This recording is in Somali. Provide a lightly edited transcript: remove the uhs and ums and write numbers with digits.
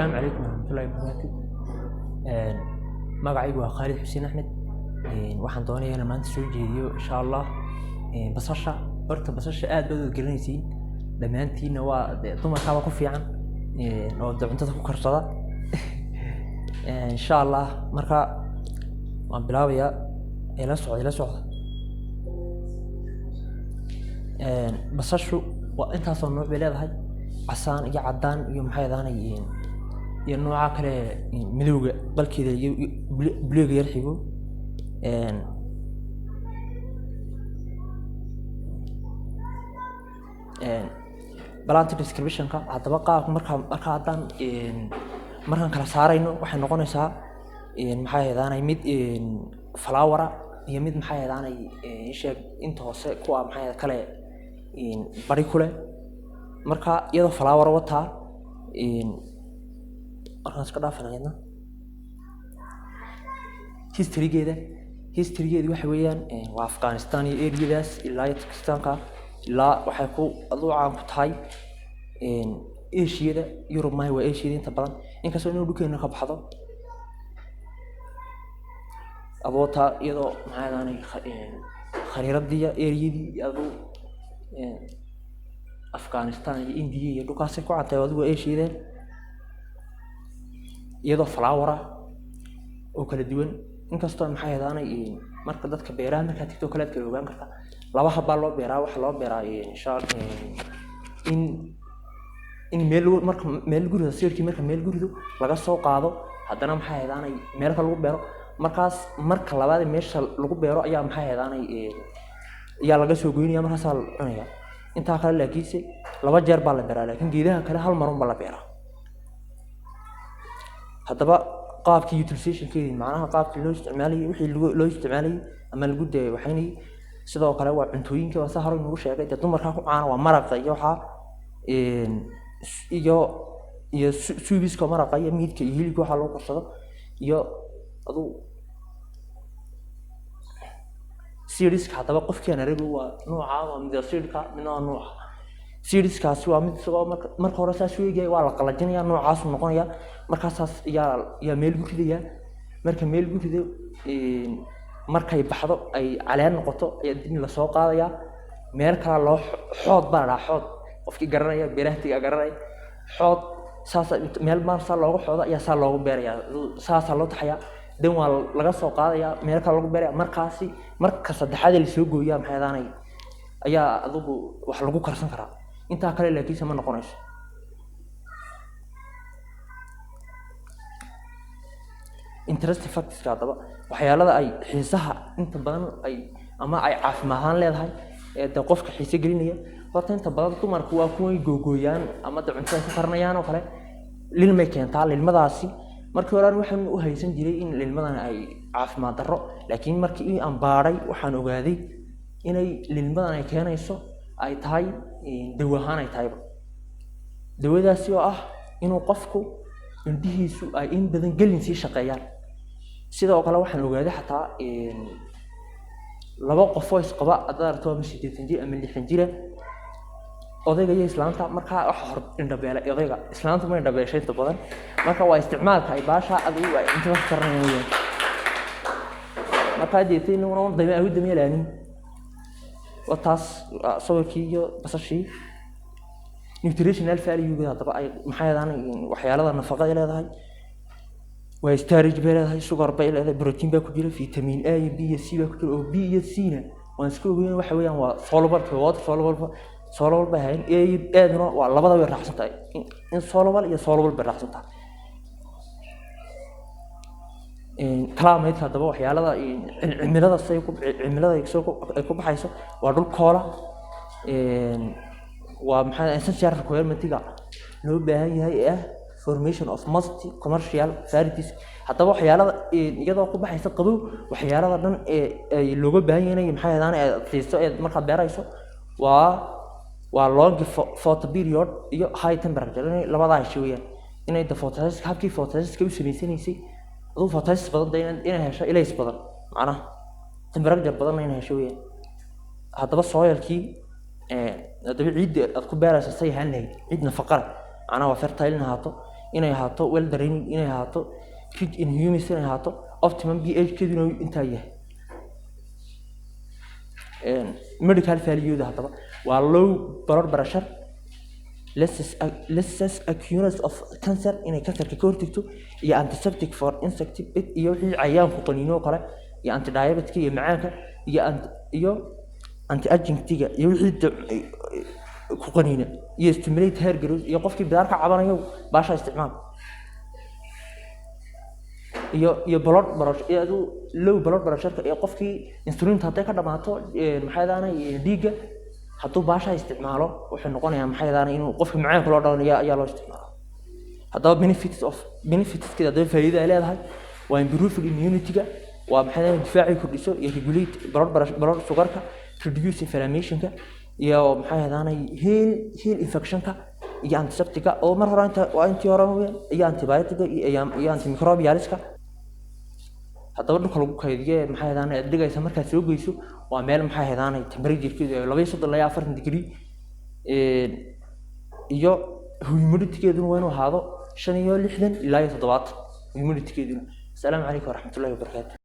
السلام عليكم ورحمة الله وبركاته. magacaygu waa Khalid Xuseen Axmed. waxaan doonayaa inaan maanta soo jeediyo insha Allah basasha. horta basasha aad baad u garanaysiin dhamaantiina waa dumarka ku fiican oo cuntada ku karsada insha Allah. marka waan bilaabayaa ila socda basashu waa intaas oo nooc leedahay casaan iyo cadaan iyo maxay ahaanayeen iyo nooca kale midowga balkeeda iyo bleega yar xigo balance description ka hadaba qaab marka hadaan markaan kala saarayno waxay noqonaysaa maxay ahaanay mid flower iyo mid maxay ahaanay sheeg inta hoose kuwa maxay kale bari kule marka iyadoo flower wata markaan iska dhaafanayna historygeeda waxa weeyaan waa Afghanistan iyo areadaas ilaa Pakistanka ilaa waxay ku aduucaan ku tahay Asia Europe ma waa Asia inta badan inkastoo inuu dhulkeena ka baxdo aboota iyadoo maxay ahaanay khariiradiya areadii adu Afghanistan iyo India iyo dhulkaas ku cadtay adigu Asia iyadoo flower oo kala duwan inkastoo maxay ahaanay marka dadka beeraha marka tigto kala kala ogaan karta laba haba loo beeraa waxa loo beeraa insha Allah in meel guriga sawirkii marka meel guriga laga soo qaado haddana maxay ahaanay meel kale lagu beero markaas marka labaad meesha lagu beero ayaa maxay ahaanay ayaa laga soo goynaya markaas la cunaya inta kale laakiinse laba jeer baa la beeraa laakiin geedaha kale hal mar un la beeraa hadaba qaabkii utilization-keedii macnaha qaabkii loo isticmaalay wixii loo isticmaalay ama lagu daayay waxaynay sidoo kale waa cuntooyinka waa saharo inuu sheegay dumarka ku caan waa maraqa iyo waxa iyo suubiska maraqa iyo meedka iyo hilibka waxa loo karsado iyo adu series-ka hadaba qofkii aan arago waa nooca waa mid series-ka midna nooca series-kaasi waa mid soo marka hore saas weeyay waa la qalajinayaa noocaas noqonaya markaas yaa meel guriga marka meel guriga markay baxdo ay caleen noqoto ayaa dib la soo qaadaya meel kale loo xood baa xood qofkii garanaya beerahtiga garanay xood saas meel marsa looga xoodo ayaa saa loogu beeraya saas loo taxaya dan waa laga soo qaadaya meel kale lagu beeraya markaasi marka saddexaad la soo gooyaa maxay ahaanay ayaa adigu wax lagu karsan karaa inta kale laakiin ma noqonayso interest factors hadaba waxyaalada ay xiisaha inta badan ay ama ay caafimaad leedahay ee qofka xiise gelinaya horta inta badan dumarku waa kuwa googooyaan ama cuntada ku karnayaan oo kale lilmay keentaa lilmadaasi markii hore waxaan u haysan jiray in lilmadan ay caafimaad daro laakiin markii aan baaray waxaan ogaaday inay lilmadan ay keenayso ay tahay dawo ahaan ay tahay dawadaasi oo ah inuu qofku indhihiisu ay in badan gelin si shaqeeyaan sidoo kale waxaan ogaaday xataa laba qof oo isqaba adarto ama 80 jir ama 60 jir odayga iyo islaanta marka wax hor indhabeelay odayga islaanta ma indhabeeshay inta badan marka waa isticmaalka ay baasha adigu ay inta wax karnayaan marka deetiin inuu dameelaanin wataas sawirkii iyo basashii nutritional value hadaba ay maxay ahaanay waxyaalada nafaqada leedahay waa storage leedahay sugar bay leedahay protein baa ku jira vitamin A iyo B iyo C baa ku jira oo B iyo C na waan isku ogeeyay waxa weeyaan waa soluble water soluble baa hayn aadna waa labada way raacsan tahay in soluble iyo soluble bay raacsan tahay climate hadaba waxyaalada cimilada ay ku baxayso waa dhul koola waa maxay essential requirement-ga loo baahan yahay formation of most commercial varieties hadaba waxyaalada iyadoo ku baxaysa qabow waxyaalada dhan ee looga baahan yahay maxay ahaanay fiiso ee marka beerayso waa long photo period iyo high temperature labada ay sheeyaan inay photosynthesis habkii photosynthesis u sameysanaysay aduu photosynthesis badan inay hesho ilays badan macnaha temperature badan inay hesho weeyaan hadaba soilkii dabiiciid aad ku beerayso say ahaan lahayd cid nafaqo ana waa fertile haato inay ahaato well draining inay ahaato rich in humus inay ahaato optimum pH keeduna intaa yahay medical value da hadaba waa low blood pressure less occurrence of cancer inay cancerka ka hortagto iyo antiseptic for insect bit iyo wixii cayaanku qaniino kale iyo antidiabetic iyo macaanka iyo anti-aging-tiga iyo wixii ku qaniina iyo stimulate hair growth iyo qofkii bidaarka cabanayo baasha isticmaal iyo blood pressure iyo low blood pressure iyo qofkii insulin haday ka dhamaato maxay daanay dhiiga hadduu baasha isticmaalo wuxuu noqonayaa maxay daanay inuu qofka macaan kala dhawnaya ayaa loo isticmaalo haddaba benefits kida faa'iido ay leedahay waa improve immunity-ga waa maxay daanay difaaci kordhiso iyo regulate blood sugar-ka reduce inflammation-ka iyo maxay daanay heal infection-ka iyo antiseptic-ka oo mar hore inta hore iyo antibiotic-ga iyo antimicrobials-ka haddaba dhulka lagu kaydiyo maxay daanay dhigaysa marka soo geyso waa meel maxay heedaanay temperature-keedu 230 ilaa 40 degree iyo humidity-keedu waa inuu ahaado 65 ilaa 70 humidity-keedu. Assalaamu calaykum waraxmatullaahi wabarakaatuh.